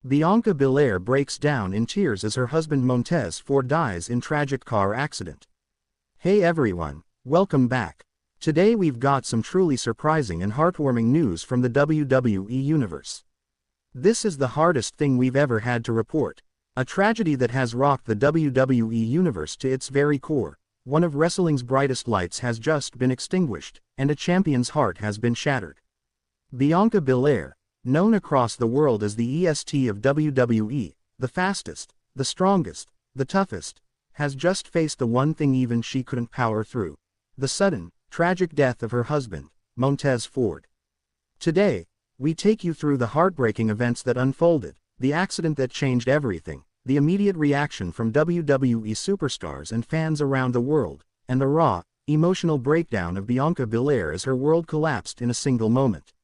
Bianca Belair breaks down in tears as her husband Montez Ford dies in tragic car accident. Hey everyone, welcome back. Today we've got some truly surprising and heartwarming news from the WWE Universe. This is the hardest thing we've ever had to report. A tragedy that has rocked the WWE Universe to its very core. One of wrestling's brightest lights has just been extinguished, and a champion's heart has been shattered. Bianca Belair, known across the world as the EST of WWE, the fastest, the strongest, the toughest, has just faced the one thing even she couldn't power through: the sudden, tragic death of her husband, Montez Ford. Today, we take you through the heartbreaking events that unfolded, the accident that changed everything, the immediate reaction from WWE Superstars and fans around the world, and the raw, emotional breakdown of Bianca Belair as her world collapsed in a single moment.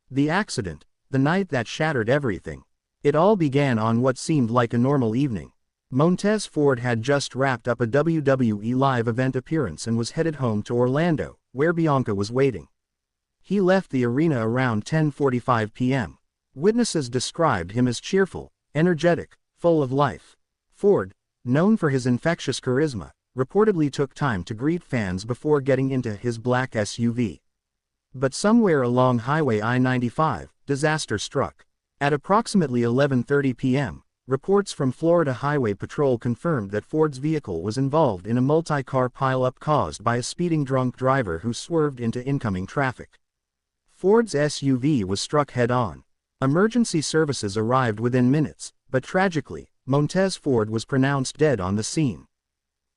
The accident, the night that shattered everything. It all began on what seemed like a normal evening. Montez Ford had just wrapped up a WWE live event appearance and was headed home to Orlando, where Bianca was waiting. He left the arena around 10:45 p.m. Witnesses described him as cheerful, energetic, full of life. Ford, known for his infectious charisma, reportedly took time to greet fans before getting into his black SUV. But somewhere along Highway I-95, disaster struck. At approximately 11:30 p.m., reports from Florida Highway Patrol confirmed that Ford's vehicle was involved in a multi-car pileup caused by a speeding drunk driver who swerved into incoming traffic. Ford's SUV was struck head-on. Emergency services arrived within minutes, but tragically, Montez Ford was pronounced dead on the scene.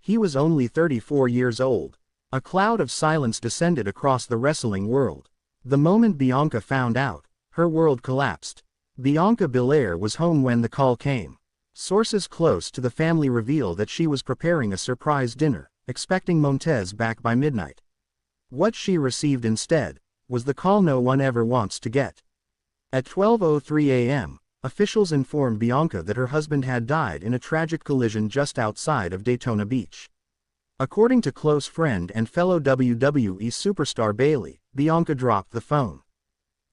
He was only 34 years old. A cloud of silence descended across the wrestling world. The moment Bianca found out, her world collapsed. Bianca Belair was home when the call came. Sources close to the family reveal that she was preparing a surprise dinner, expecting Montez back by midnight. What she received instead was the call no one ever wants to get. At 12:03 a.m., officials informed Bianca that her husband had died in a tragic collision just outside of Daytona Beach. According to close friend and fellow WWE superstar Bayley, Bianca dropped the phone.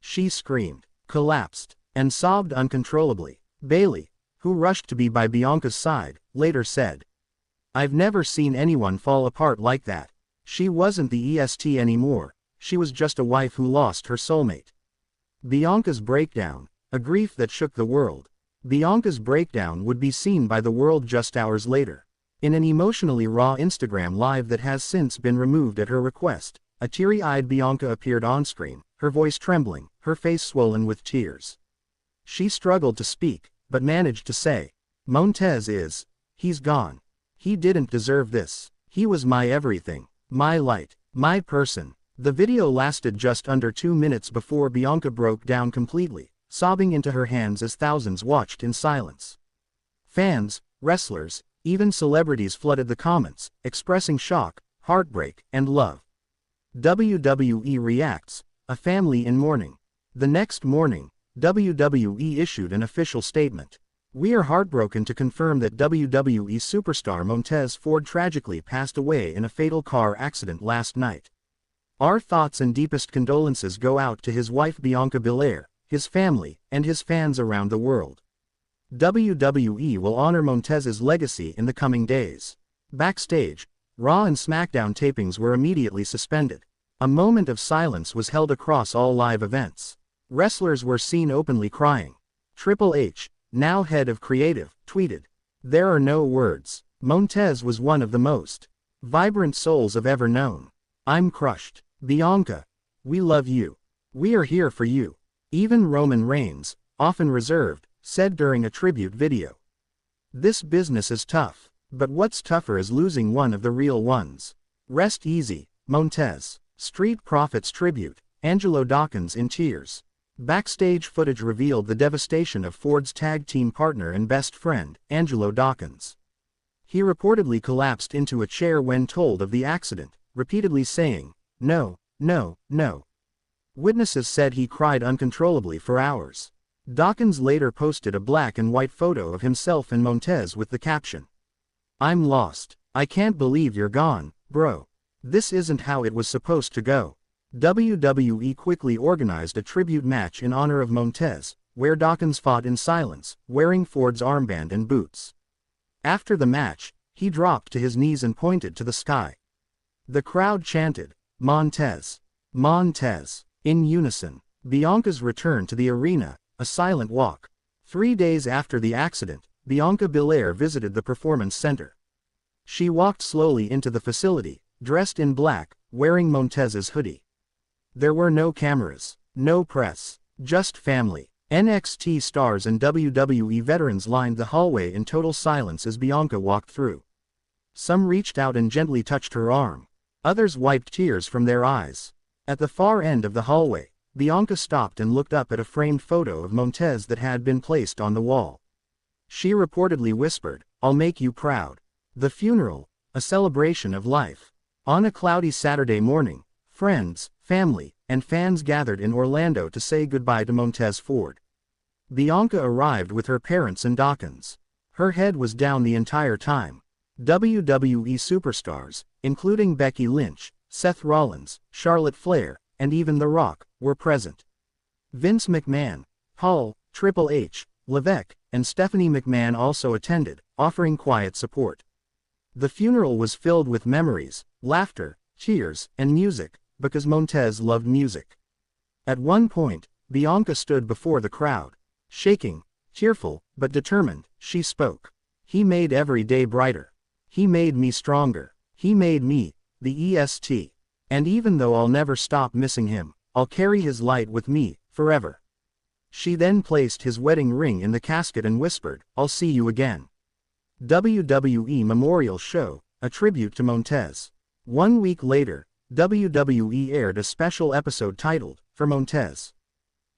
She screamed, collapsed, and sobbed uncontrollably. Bayley, who rushed to be by Bianca's side, later said, "I've never seen anyone fall apart like that. She wasn't the EST anymore, she was just a wife who lost her soulmate." Bianca's breakdown, a grief that shook the world. Bianca's breakdown would be seen by the world just hours later. In an emotionally raw Instagram live that has since been removed at her request, a teary-eyed Bianca appeared on-screen, her voice trembling, her face swollen with tears. She struggled to speak, but managed to say, he's gone. He didn't deserve this. He was my everything, my light, my person." The video lasted just under 2 minutes before Bianca broke down completely, sobbing into her hands as thousands watched in silence. Fans, wrestlers, even celebrities flooded the comments, expressing shock, heartbreak, and love. WWE reacts, a family in mourning. The next morning, WWE issued an official statement. "We are heartbroken to confirm that WWE superstar Montez Ford tragically passed away in a fatal car accident last night. Our thoughts and deepest condolences go out to his wife Bianca Belair, his family, and his fans around the world. WWE will honor Montez's legacy in the coming days." Backstage, Raw and SmackDown tapings were immediately suspended. A moment of silence was held across all live events. Wrestlers were seen openly crying. Triple H, now head of creative, tweeted, "There are no words. Montez was one of the most vibrant souls I've ever known. I'm crushed. Bianca, we love you. We are here for you." Even Roman Reigns, often reserved, said during a tribute video, "This business is tough, but what's tougher is losing one of the real ones. Rest easy, Montez." Street Profits tribute, Angelo Dawkins in tears. Backstage footage revealed the devastation of Ford's tag team partner and best friend, Angelo Dawkins. He reportedly collapsed into a chair when told of the accident, repeatedly saying, "No, no, no." Witnesses said he cried uncontrollably for hours. Dawkins later posted a black and white photo of himself and Montez with the caption, "I'm lost. I can't believe you're gone, bro. This isn't how it was supposed to go." WWE quickly organized a tribute match in honor of Montez, where Dawkins fought in silence, wearing Ford's armband and boots. After the match, he dropped to his knees and pointed to the sky. The crowd chanted, "Montez! Montez!" in unison. Bianca's return to the arena, a silent walk. 3 days after the accident, Bianca Belair visited the Performance Center. She walked slowly into the facility, dressed in black, wearing Montez's hoodie. There were no cameras, no press, just family. NXT stars and WWE veterans lined the hallway in total silence as Bianca walked through. Some reached out and gently touched her arm. Others wiped tears from their eyes. At the far end of the hallway, Bianca stopped and looked up at a framed photo of Montez that had been placed on the wall. She reportedly whispered, "I'll make you proud." The funeral, a celebration of life. On a cloudy Saturday morning, friends, family, and fans gathered in Orlando to say goodbye to Montez Ford. Bianca arrived with her parents and Dawkins. Her head was down the entire time. WWE Superstars, including Becky Lynch, Seth Rollins, Charlotte Flair, and even The Rock, were present. Vince McMahon, Paul, Triple H, Levesque, and Stephanie McMahon also attended, offering quiet support. The funeral was filled with memories, laughter, cheers, and music, because Montez loved music. At one point, Bianca stood before the crowd. Shaking, cheerful, but determined, she spoke. "He made every day brighter. He made me stronger. He made me, the EST. And even though I'll never stop missing him, I'll carry his light with me, forever." She then placed his wedding ring in the casket and whispered, "I'll see you again." WWE Memorial Show, a tribute to Montez. 1 week later, WWE aired a special episode titled, "For Montez."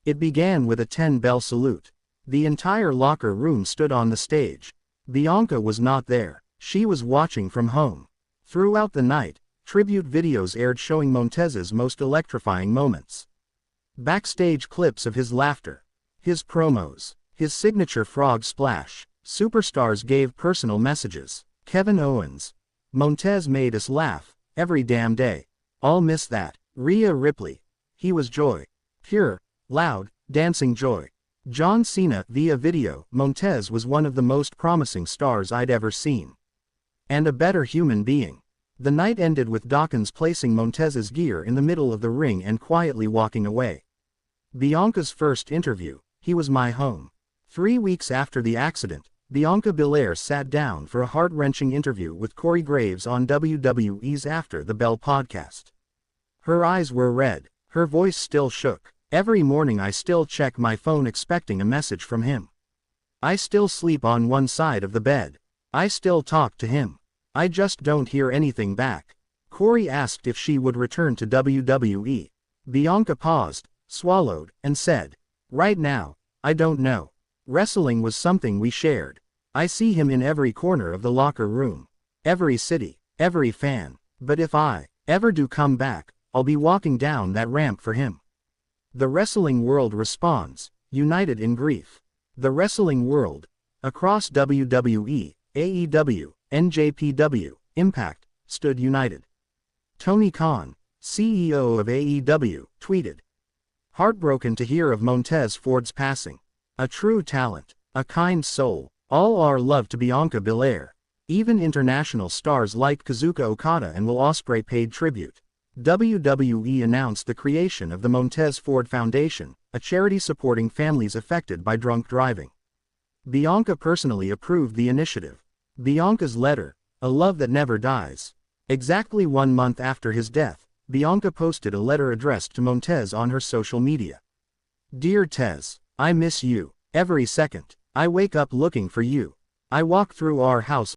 It began with a 10-bell salute. The entire locker room stood on the stage. Bianca was not there. She was watching from home. Throughout the night, tribute videos aired showing Montez's most electrifying moments. Backstage clips of his laughter, his promos, his signature frog splash. Superstars gave personal messages. Kevin Owens, "Montez made us laugh, every damn day. I'll miss that." Rhea Ripley, "He was joy. Pure, loud, dancing joy." John Cena, via video, "Montez was one of the most promising stars I'd ever seen. And a better human being." The night ended with Dawkins placing Montez's gear in the middle of the ring and quietly walking away. Bianca's first interview, "He was my home." 3 weeks after the accident, Bianca Belair sat down for a heart-wrenching interview with Corey Graves on WWE's After the Bell podcast. Her eyes were red, her voice still shook. "Every morning I still check my phone expecting a message from him. I still sleep on one side of the bed. I still talk to him. I just don't hear anything back." Corey asked if she would return to WWE. Bianca paused, swallowed, and said, "Right now, I don't know. Wrestling was something we shared. I see him in every corner of the locker room, every city, every fan. But if I ever do come back, I'll be walking down that ramp for him." The wrestling world responds, united in grief. The wrestling world, across WWE, AEW, NJPW, Impact, stood united. Tony Khan, CEO of AEW, tweeted, "Heartbroken to hear of Montez Ford's passing. A true talent, a kind soul. All our love to Bianca Belair." Even international stars like Kazuchika Okada and Will Ospreay paid tribute. WWE announced the creation of the Montez Ford Foundation, a charity supporting families affected by drunk driving. Bianca personally approved the initiative. Bianca's letter, "A Love That Never Dies." Exactly 1 month after his death, Bianca posted a letter addressed to Montez on her social media. "Dear Tez, I miss you, every second. I wake up looking for you. I walk through our house